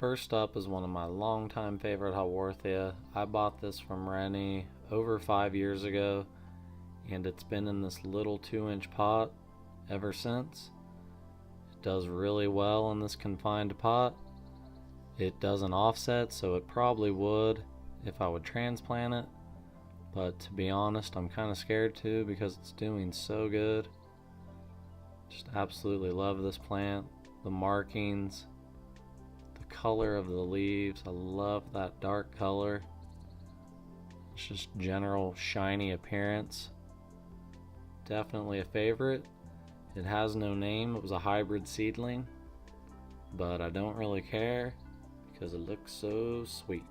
First up is one of my longtime favorite Haworthia. I bought this from Rennie over 5 years ago, and it's been in this little 2-inch pot ever since. It does really well in this confined pot. It doesn't offset, so it probably would if I would transplant it, but to be honest, I'm kind of scared too because it's doing so good. Just absolutely love this plant. The markings, the color of the leaves, I love that dark color. It's just general shiny appearance. Definitely a favorite. It has no name. It was a hybrid seedling, but I don't really care because it looks so sweet.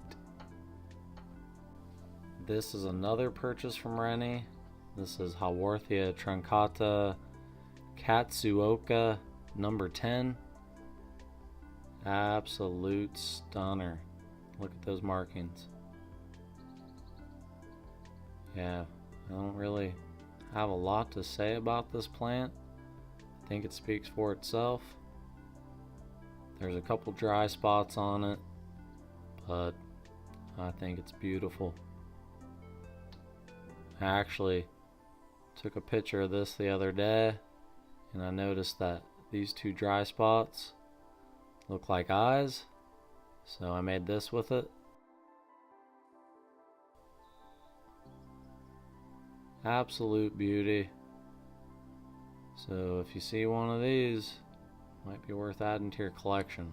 This is another purchase from Rennie. This is Haworthia truncata Katsuoka number 10. Absolute stunner. Look at those markings. Yeah, I don't really have a lot to say about this plant. I think it speaks for itself. There's a couple dry spots on it, but I think it's beautiful. I actually took a picture of this the other day, and I noticed that these two dry spots look like eyes, so I made this with it. Absolute beauty. So if you see one of these, might be worth adding to your collection.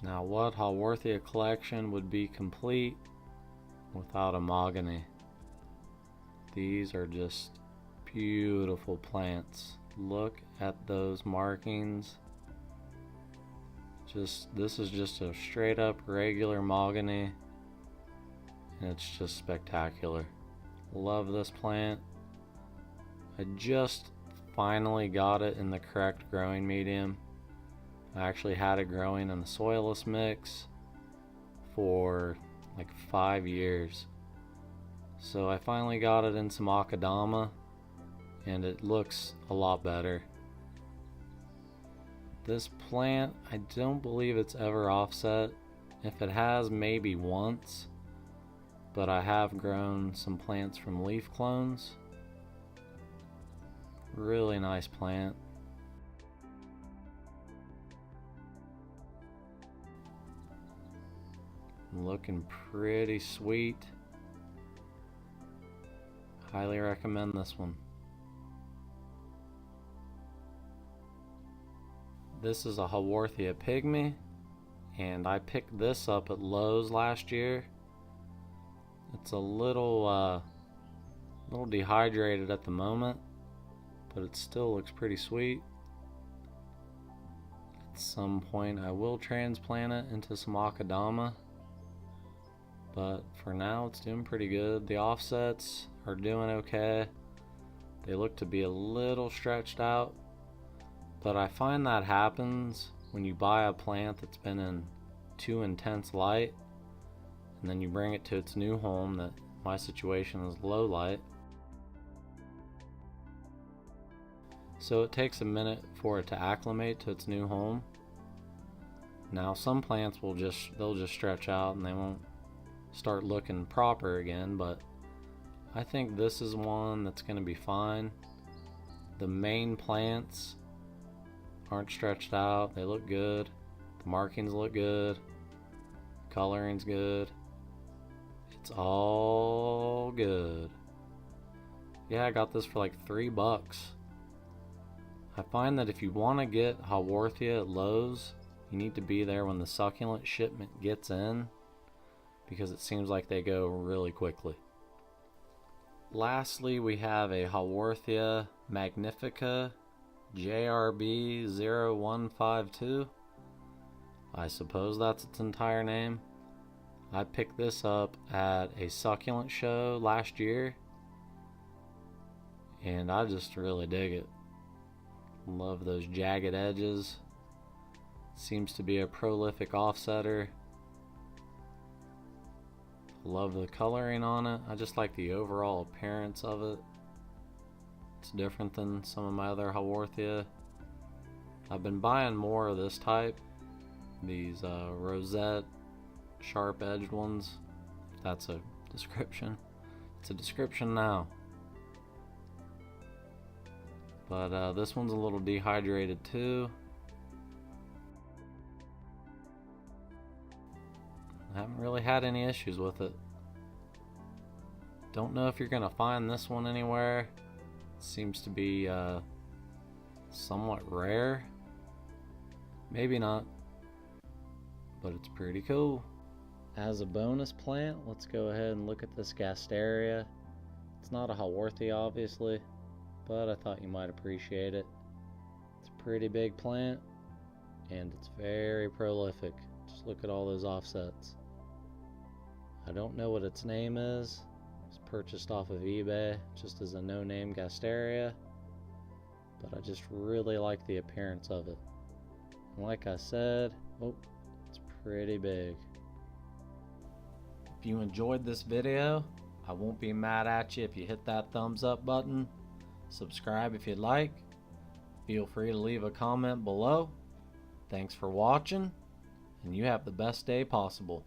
Now, what Haworthia collection would be complete without a mahogany? These are just beautiful plants. Look at those markings. This is just a straight up regular mahogany, and it's just spectacular. Love this plant. I just finally got it in the correct growing medium. I actually had it growing in a soilless mix for like 5 years. So I finally got it in some akadama, and it looks a lot better. This plant, I don't believe it's ever offset. If it has, maybe once. But I have grown some plants from leaf clones. Really nice plant. Looking pretty sweet. Highly recommend this one. This is a Haworthia Peak Me, and I picked this up at Lowe's last year. It's a little dehydrated at the moment, but it still looks pretty sweet. At some point I will transplant it into some akadama, but for now it's doing pretty good. The offsets are doing okay. They look to be a little stretched out, but I find that happens when you buy a plant that's been in too intense light, and then you bring it to its new home. That my situation is low light, so it takes a minute for it to acclimate to its new home. Now some plants they'll just stretch out and they won't start looking proper again, but I think this is one that's going to be fine. The main plants aren't stretched out. They look good. The markings look good. Coloring's good. It's all good. Yeah, I got this for like $3. I find that if you want to get Haworthia at Lowe's, you need to be there when the succulent shipment gets in, because it seems like they go really quickly. Lastly, we have a Haworthia Magnifica Jrb 0152. I suppose that's its entire name. I picked this up at a succulent show last year, and I just really dig it. Love those jagged edges. Seems to be a prolific offsetter. Love the coloring on it. I just like the overall appearance of it. It's different than some of my other Haworthia. I've been buying more of this type, these rosette sharp edged ones, if that's a description. It's a description now. But this one's a little dehydrated too. I haven't really had any issues with it. Don't know if you're gonna find this one anywhere. It seems to be somewhat rare. Maybe not, but it's pretty cool. As a bonus plant, let's go ahead and look at this gasteria. It's not a Haworthia, obviously, but I thought you might appreciate it. It's a pretty big plant, and it's very prolific. Just look at all those offsets. I don't know what its name is. It's purchased off of eBay just as a no-name gasteria, but I just really like the appearance of it. And like I said, oh, it's pretty big. If you enjoyed this video, I won't be mad at you if you hit that thumbs up button. Subscribe if you'd like. Feel free to leave a comment below. Thanks for watching, and you have the best day possible.